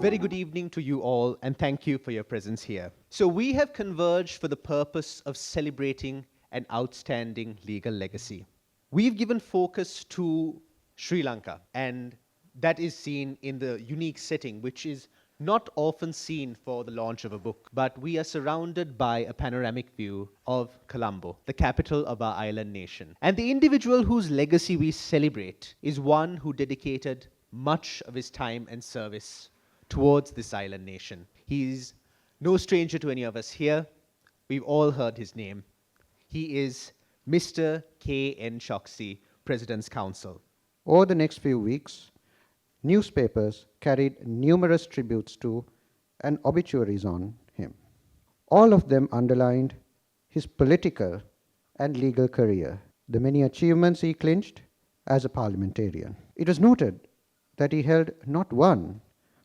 very good evening to you all, and thank you for your presence here. So, we have converged for the purpose of celebrating an outstanding legal legacy. We've given focus to Sri Lanka, and that is seen in the unique setting, which is not often seen for the launch of a book. But we are surrounded by a panoramic view of Colombo, the capital of our island nation. And the individual whose legacy we celebrate is one who dedicated much of his time and service towards this island nation. He's no stranger to any of us here. We've all heard his name. He is Mr. K.N. Choksi, President's Counsel. Over the next few weeks, newspapers carried numerous tributes to and obituaries on him. All of them underlined his political and legal career, the many achievements he clinched as a parliamentarian. It was noted that he held not one,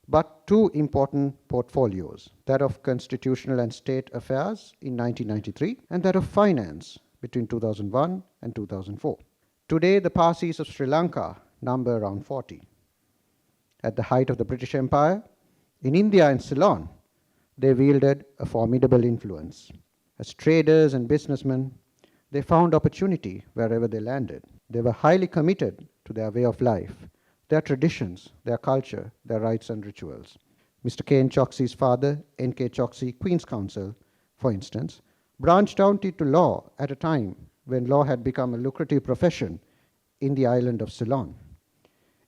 but two important portfolios, that of Constitutional and State Affairs in 1993 and that of Finance between 2001 and 2004. Today, the Parsis of Sri Lanka number around 40. At the height of the British Empire, in India and Ceylon, they wielded a formidable influence. As traders and businessmen, they found opportunity wherever they landed. They were highly committed to their way of life, their traditions, their culture, their rites and rituals. Mr. K.N. Choksi's father, N.K. Choksi, Queen's Counsel, for instance, branched out into law at a time when law had become a lucrative profession in the island of Ceylon,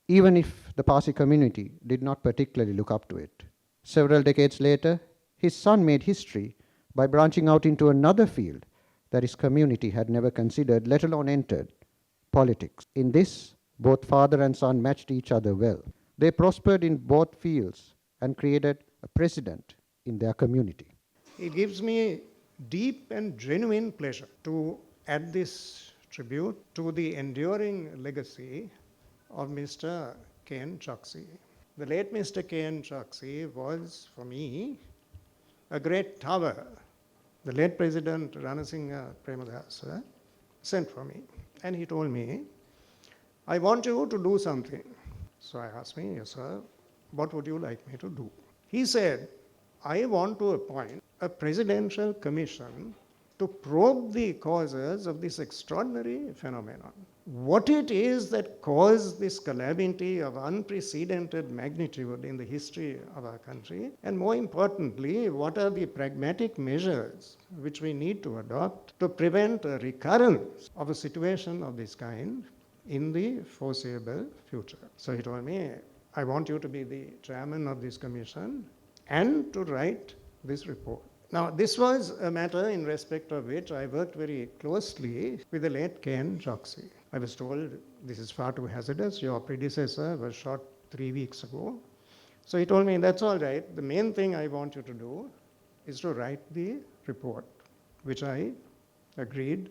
even if the Parsi community did not particularly look up to it. Several decades later, his son made history by branching out into another field that his community had never considered, let alone entered, politics. In this, both father and son matched each other well. They prospered in both fields and created a precedent in their community. It gives me deep and genuine pleasure to add this tribute to the enduring legacy of Mr. K.N. Choksi. The late Mr. K.N. Choksi was, for me, a great tower. The late President Ranasinghe Premadasa sent for me, and he told me, I want you to do something. So I asked me, yes, sir, what would you like me to do? He said, I want to appoint a presidential commission to probe the causes of this extraordinary phenomenon. What it is that caused this calamity of unprecedented magnitude in the history of our country, and more importantly, what are the pragmatic measures which we need to adopt to prevent a recurrence of a situation of this kind in the foreseeable future. So he told me, I want you to be the chairman of this commission and to write this report. Now, this was a matter in respect of which I worked very closely with the late K.N. Choksi. I was told, this is far too hazardous. Your predecessor was shot 3 weeks ago. So he told me, that's all right. The main thing I want you to do is to write the report, which I agreed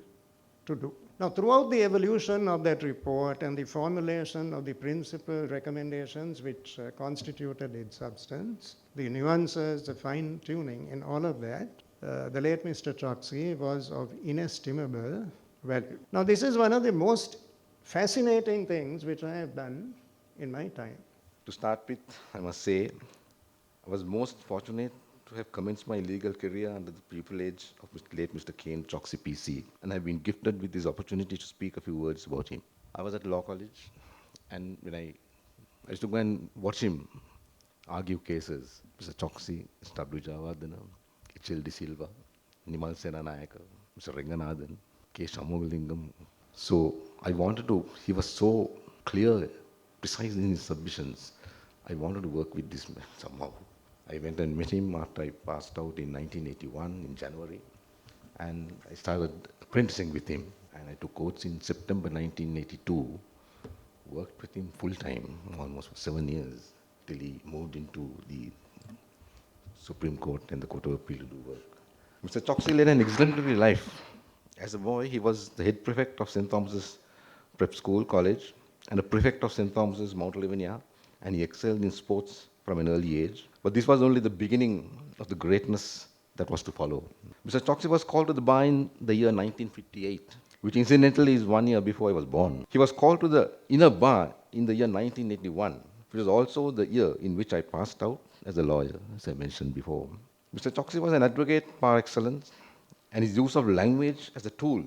to do. Now, throughout the evolution of that report and the formulation of the principal recommendations which constituted its substance, the nuances, the fine-tuning in all of that, the late Mr. Choksi was of inestimable value. Now, this is one of the most fascinating things which I have done in my time. To start with, I must say, I was most fortunate to have commenced my legal career under the privilege of late Mr. K.N. Choksi PC, and I've been gifted with this opportunity to speak a few words about him. I was at law college, and when I used to go and watch him argue cases, Mr. Choksi, Mr. W. Javardhana, H.L. De Silva, Nimal Senanayaka, Mr. Renganathan, K. Shamogalingam. So I wanted to, he was so clear, precise in his submissions. I wanted to work with this man somehow. I went and met him after I passed out in 1981 in January, and I started apprenticing with him. And I took oaths in September 1982, worked with him full time, almost for 7 years, till he moved into the Supreme Court and the Court of Appeal to do work. Mr. Choksi led an exemplary life. As a boy, he was the head prefect of St. Thomas's Prep School College and a prefect of St. Thomas's Mount Lavinia, and he excelled in sports from an early age. But this was only the beginning of the greatness that was to follow. Mr. Choksi was called to the bar in the year 1958, which incidentally is 1 year before I was born. He was called to the inner bar in the year 1981, which was also the year in which I passed out as a lawyer, as I mentioned before. Mr. Choksi was an advocate par excellence, and his use of language as a tool,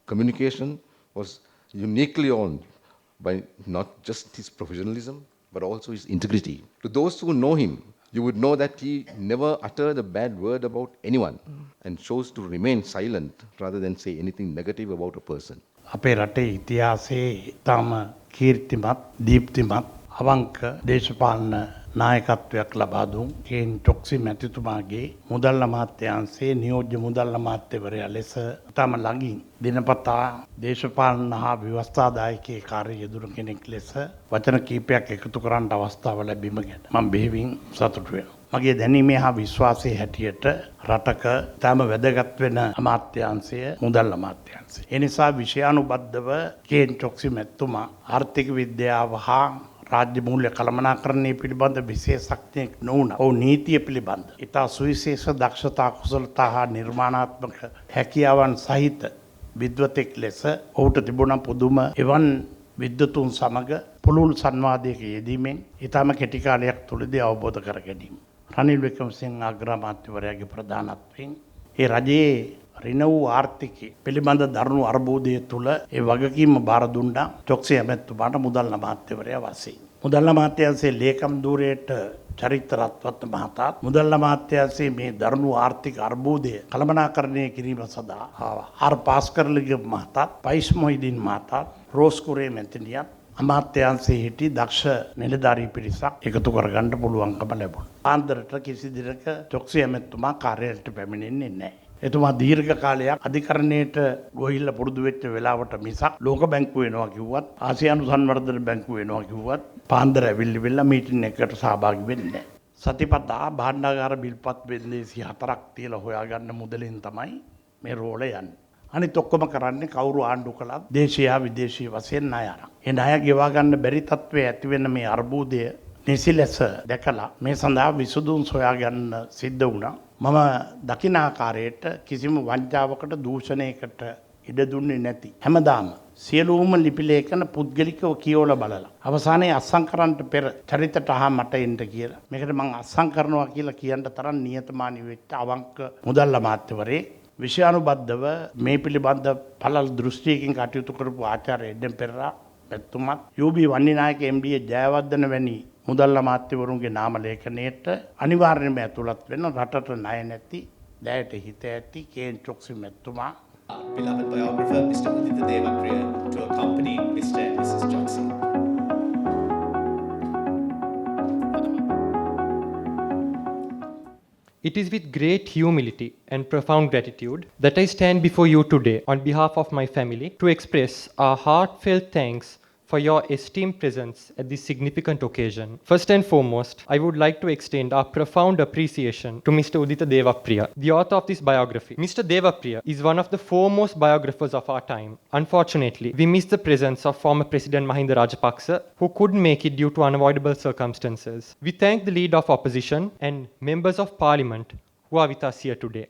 communication, was uniquely owned by not just his professionalism, but also his integrity. To those who know him, you would know that he never uttered a bad word about anyone and chose to remain silent rather than say anything negative about a person. අපේ රටේ ඉතිහාසයේ තාම කීර්තිමත් දීප්තිමත් අවංක දේශපාලන නායකත්වයක් ලබා දුන් කේන් චොක්සි මැතිතුමාගේ මුදල් අමාත්‍යාංශයේ නියෝජ්‍ය මුදල් අමාත්‍යවරයා ලෙස තාම ළඟින් දිනපතා දේශපාලන හා ව්‍යවස්ථාදායකයේ කාර්ය යෙදුණු කෙනෙක් ලෙස වචන කීපයක් එකතු කරන්න අවස්ථාව ලැබීම ගැන මම බෙහෙවින් සතුටු වෙනවා. මගේ දැනීමේ හා විශ්වාසයේ හැටියට රටක තාම වැදගත් වෙන අමාත්‍යාංශය මුදල් අමාත්‍යාංශය. ඒ නිසා විෂයානුබද්ධව කේන් චොක්සි මැතිතුමා ආර්ථික විද්‍යාව හා රාජ්‍ය මූල්‍ය කළමනාකරණය පිළිබඳ විශේෂඥයෙක් නොවුන ඔහු නීතිය පිළිබඳ ඉතා සුවිශේෂ දක්ෂතා කුසලතා හා නිර්මාණාත්මක හැකියාවන් සහිත විද්වතෙක් ලෙස ඔහුට තිබුණ පුදුම එවන් විද්වතුන් සමග පුළුල් සංවාදයක යෙදීමෙන් ඉතාම කෙටි කාලයක් තුළදී අවබෝධ කර ගැනීම. රනිල් වික්‍රමසිංහ අග්‍රාමාත්‍යවරයාගේ ප්‍රධානත්වයෙන් ඒ රජයේ ඍණ වූ ආර්ථිකය පිළිබඳ දරුණු අර්බුදය තුළ ඒ වගකීම බාර දුන්නා චොක්සි ඇමැතිතුමාට මුදල් අමාත්‍යවරයා වශයෙන්. මුදල් අමාත්‍යාංශයේ ලේකම් ධූරයට චරිත රත්වත්න මහතාත් මුදල් අමාත්‍යාංශයේ මේ දරුණු ආර්ථික අර්බුදය කළමනාකරණය කිරීම සඳහා ආර් පාස්කර්ලිග මහතාත් පයිස් මොහිදින් මහතාත් රෝස් කුරේ මැතිනියත් අමාත්‍යාංශයේ හිටි දක්ෂ නිලධාරී පිරිසක් එකතු කරගන්න පුළුවන්කම ලැබුණා. ආන්දරට කිසි දිනක චොක්සි ඇමැතිතුමා කාර්යාලයට පැමිණෙන්නේ නැහැ. එතුමා දීර්ඝ කාලයක් අධිකරණයට ගොහිල්ල පුරුදු වෙච්ච වෙලාවට මිසක් ලෝක බැංකුව වෙනවා කිව්වත් ආසියානු සංවර්ධන බැංකුව වෙනවා කිව්වත් පාන්දර ඇවිල්ලිවිල්ලා මීටින් එකකට සහභාගී වෙන්නේ නැහැ. සතිපතා භාණ්ඩාගාර බිල්පත් වෙන්දේසි 4ක් තියලා හොයාගන්න මුදලින් තමයි මේ රෝල යන්නේ. අනිත් ඔක්කොම කරන්නේ කවුරු ආණ්ඩු කළත් දේශීය විදේශීය වශයෙන් ණය අරන්. ඒ ණය ගෙවා ගන්න බැරි තත්ත්වයේ ඇති වෙන මේ අර්බුදය නිසි ලෙස දැකලා මේ සඳහා විසඳුම් සොයා ගන්න සිද්ධ වුණා. මම දකින ආකාරයට කිසිම වංචාවකට දූෂණයකට ඉඩ දුන්නේ නැති හැමදාම සියලුම ලිපි ලේඛන පුද්ගලිකව කියවලා බලලා අවසානයේ අත්සන් කරන්නට පෙර චරිතට අහා මට එන්න කියලා මේකට මම අත්සන් කරනවා කියලා කියන්න තරම් නියතමානී වෙච්ච අවංක මුදල් අමාත්‍යවරයෙක් විෂයානුබද්ධව මේ පිළිබඳ පළල් දෘෂ්ටියකින් කටයුතු කරපු ආචාර්ය එඩ්ඩම් පෙරරා පැතුමත් යූබී වන්නිනායක එම්.ඩී. ජයවර්ධන වැනි මුදල් අමාත්‍යවරුන්ගේ නාම ලේඛනයට අනිවාර්යයෙන්ම ඇතුළත් වෙන රටට ණය නැති දැයට හිත ඇති කේන් චොක්සි මැතිතුමා Beloved biographer Mr. Udita Devapriya to accompany Mr. and Mrs. Choksi. It is with great humility and profound gratitude that I stand before you today on behalf of my family to express our heartfelt thanks for your esteemed presence at this significant occasion. First and foremost, I would like to extend our profound appreciation to Mr. Udita Devapriya, the author of this biography. Mr. Devapriya is one of the foremost biographers of our time. Unfortunately, we miss the presence of former President Mahinda Rajapaksa, who couldn't make it due to unavoidable circumstances. We thank the leader of opposition and members of parliament who are with us here today.